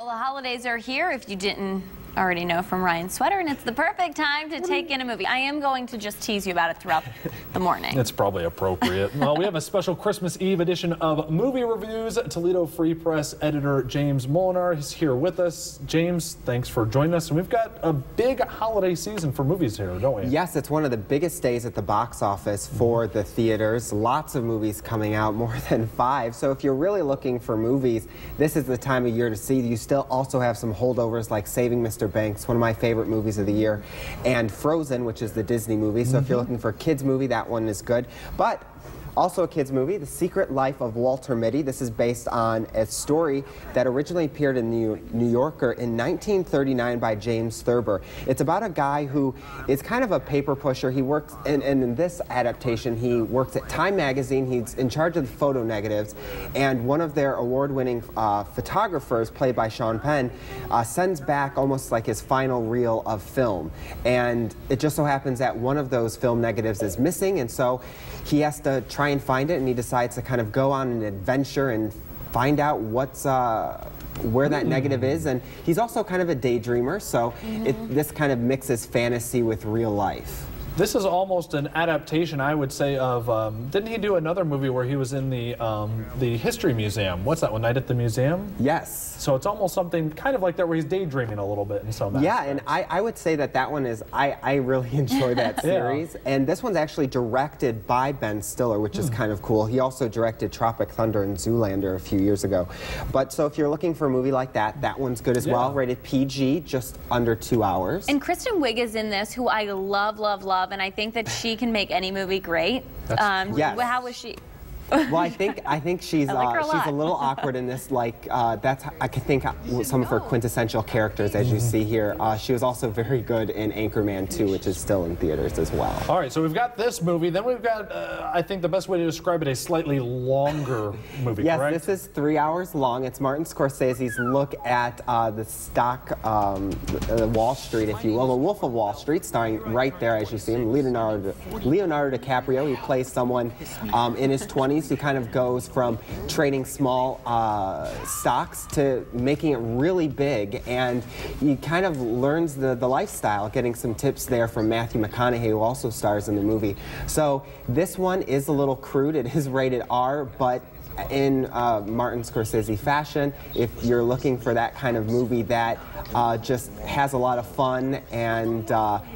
Well, the holidays are here, if you didn't already know from Ryan's sweater, and it's the perfect time to take in a movie. I am going to just tease you about it throughout the morning. It's probably appropriate. Well, we have a special Christmas Eve edition of Movie Reviews. Toledo Free Press editor James Molnar is here with us. James, thanks for joining us. And we've got a big holiday season for movies here, don't we? Yes, it's one of the biggest days at the box office for the theaters. Lots of movies coming out, more than 5. So if you're really looking for movies, this is the time of year to see. You still also have some holdovers like Saving Mr. Banks, one of my favorite movies of the year, and Frozen, which is the Disney movie. So if you're looking for a kids movie, that one is good. But also a kids movie, The Secret Life of Walter Mitty. This is based on a story that originally appeared in the New Yorker in 1939 by James Thurber. It's about a guy who is kind of a paper pusher. He works, and in this adaptation, he works at Time magazine. He's in charge of the photo negatives, and one of their award-winning photographers, played by Sean Penn, sends back almost like his final reel of film. And it just so happens that one of those film negatives is missing, and so he has to try and find it, and he decides to kind of go on an adventure and find out what's where that negative is. And he's also kind of a daydreamer, so this kind of mixes fantasy with real life. This is almost an adaptation, I would say, of, didn't he do another movie where he was in the History Museum? What's that one, Night at the Museum? Yes. So it's almost something kind of like that where he's daydreaming a little bit in some aspects. Yeah, and I would say that that one is, I really enjoy that series. Yeah. And this one's actually directed by Ben Stiller, which is kind of cool. He also directed Tropic Thunder and Zoolander a few years ago. But so if you're looking for a movie like that, that one's good as well. Rated PG, just under 2 hours. And Kristen Wiig is in this, who I love, love, love. And I think that she can make any movie great. Yes. How was she? Well, I think she's she's a little awkward in this. Like that's I can think some of her quintessential characters, as you see here. She was also very good in Anchorman 2, which is still in theaters as well. All right, so we've got this movie. Then we've got, I think the best way to describe it, a slightly longer movie. Yes, correct? This is 3 hours long. It's Martin Scorsese's look at the stock, Wall Street, if you will, The Wolf of Wall Street, starring right there as you see him, Leonardo DiCaprio. He plays someone in his 20s. He kind of goes from trading small stocks to making it really big, and he kind of learns the lifestyle, getting some tips there from Matthew McConaughey, who also stars in the movie. So this one is a little crude. It is rated R, but in Martin Scorsese fashion, if you're looking for that kind of movie that just has a lot of fun and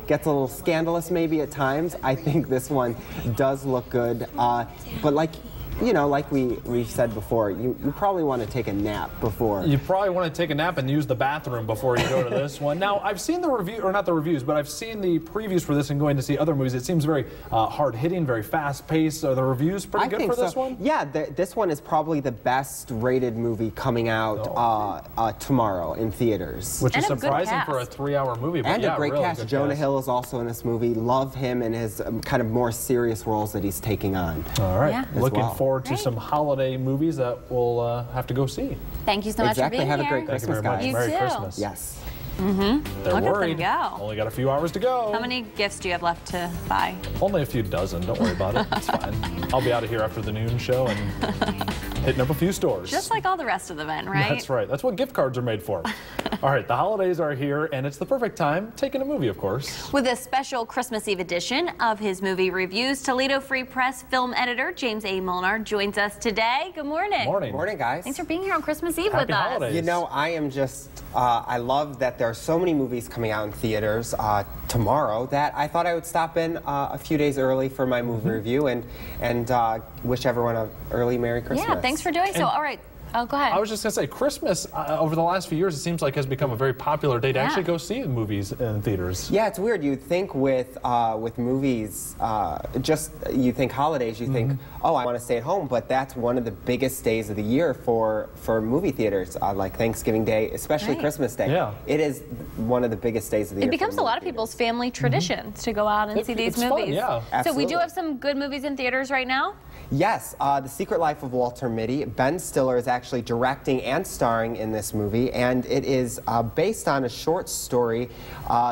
gets a little scandalous maybe at times, I think this one does look good. But like, you know, like we've said before, you probably want to take a nap before. You probably want to take a nap and use the bathroom before you go to this one. Now, I've seen the review, or not the reviews, but I've seen the previews for this and going to see other movies. It seems very hard-hitting, very fast-paced. Are the reviews pretty good for this one? Yeah, this one is probably the best-rated movie coming out tomorrow in theaters. Which is surprising for a 3-hour movie. But and yeah, a great really cast. Jonah Hill is also in this movie. Love him and his kind of more serious roles that he's taking on. All right. Looking forward to some holiday movies that we'll have to go see. Thank you so much for being here. Have a great Christmas, guys. You Merry too. Christmas. Yes. They're worried. Go. Only got a few hours to go. How many gifts do you have left to buy? Only a few dozen. Don't worry about it. It's fine. I'll be out of here after the noon show and hitting up a few stores. Just like all the rest of the event, right? That's right. That's what gift cards are made for. All right, the holidays are here, and it's the perfect time taking a movie, of course. With a special Christmas Eve edition of his movie reviews, Toledo Free Press film editor James A. Molnar joins us today. Good morning. Morning. Morning, guys. Thanks for being here on Christmas Eve Happy with holidays. us. You know, I am just, I love that there are so many movies coming out in theaters tomorrow that I thought I would stop in a few days early for my movie review and wish everyone an early Merry Christmas. Yeah, thanks for doing so. All right. Oh, go ahead. I was just going to say, Christmas, over the last few years, it seems like has become a very popular day to actually go see movies in theaters. Yeah, it's weird. You'd think with movies, you think holidays, you think, oh, I want to stay at home, but that's one of the biggest days of the year for movie theaters, like Thanksgiving Day, especially Christmas Day. Yeah. It is one of the biggest days of the year. It becomes a lot of people's family traditions to go out and see these movies. Fun, yeah. So we do have some good movies in theaters right now? Yes, The Secret Life of Walter Mitty. Ben Stiller is actually actually directing and starring in this movie, and it is based on a short story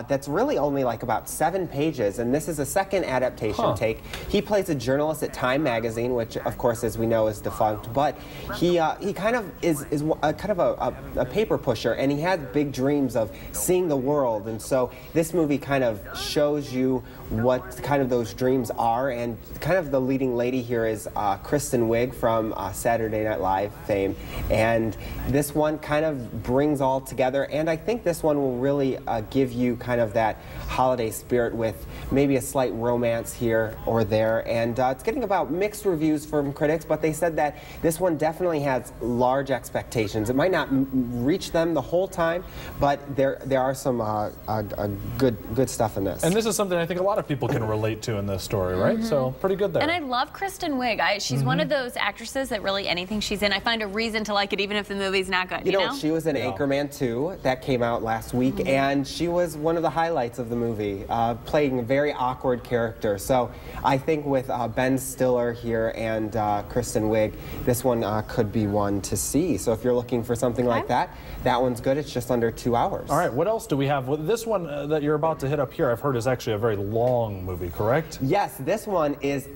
that's really only like about 7 pages, and this is a second adaptation take. He plays a journalist at Time magazine, which of course, as we know, is defunct, but he kind of is a paper pusher, and he has big dreams of seeing the world, and so this movie kind of shows you what kind of those dreams are, and kind of the leading lady here is Kristen Wiig from Saturday Night Live fame, and this one kind of brings all together, and I think this one will really give you kind of that holiday spirit with maybe a slight romance here or there, and it's getting about mixed reviews from critics, but they said that this one definitely has large expectations. It might not reach them the whole time, but there are some good stuff in this. And this is something I think a lot of people can relate to in this story, right? So pretty good there. And I love Kristen Wiig. She's one of those actresses that really anything she's in, I find a reason to like it even if the movie's not good. You know? She was in Anchorman 2 that came out last week, and she was one of the highlights of the movie, playing a very awkward character. So I think with Ben Stiller here and Kristen Wiig, this one could be one to see. So if you're looking for something like that, that one's good. It's just under 2 hours. All right, what else do we have? Well, this one that you're about to hit up here, I've heard is actually a very long movie, correct? Yes, this one is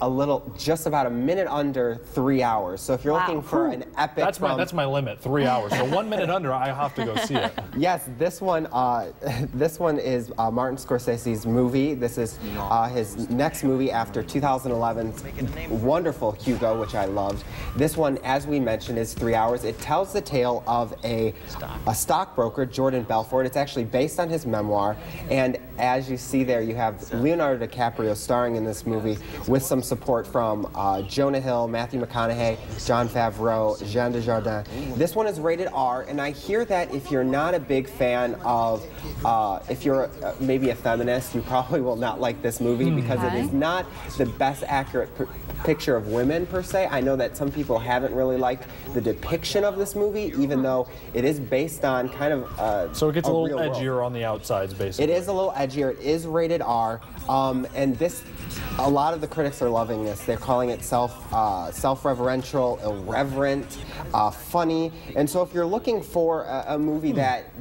just about a minute under 3 hours. So if you're looking for an epic, that's my limit, 3 hours. So 1 minute under, I have to go see it. Yes, this one is Martin Scorsese's movie. This is his next movie after 2011's wonderful Hugo, which I loved. This one, as we mentioned, is 3 hours. It tells the tale of a stockbroker, Jordan Belfort. It's actually based on his memoir, and as you see there, you have Leonardo DiCaprio starring in this movie with some support from Jonah Hill, Matthew McConaughey, Jon Favreau, Jean Dujardin. This one is rated R, and I hear that if you're not a big fan of, if you're maybe a feminist, you probably will not like this movie because it is not the best accurate picture of women per se. I know that some people haven't really liked the depiction of this movie, even though it is based on kind of so it gets a little edgier world. On the outsides, basically. It is a little edgier. It is rated R, and this, a lot of the critics are loving this. They're calling it self-referential, irreverent, funny, and so if you're looking for a movie that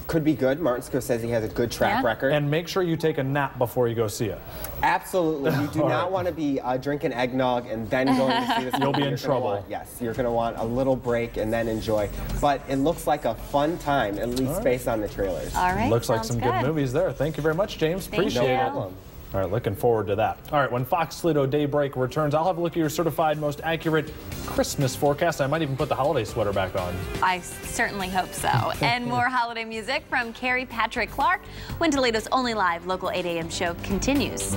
could be good, Martin Scorsese has a good track record. And make sure you take a nap before you go see it. Absolutely. You do not want to be drinking eggnog and then going to see this movie. You'll be in trouble. Yes, you're going to want a little break and then enjoy. But it looks like a fun time, at least based on the trailers. All right. Looks like some good movies there. Thank you very much, James. Appreciate it. No problem. All right, looking forward to that. All right, when FOX Toledo Daybreak returns, I'll have a look at your certified most accurate Christmas forecast. I might even put the holiday sweater back on. I certainly hope so. And more holiday music from Carrie Patrick Clark when Toledo's only live local 8 a.m. show continues.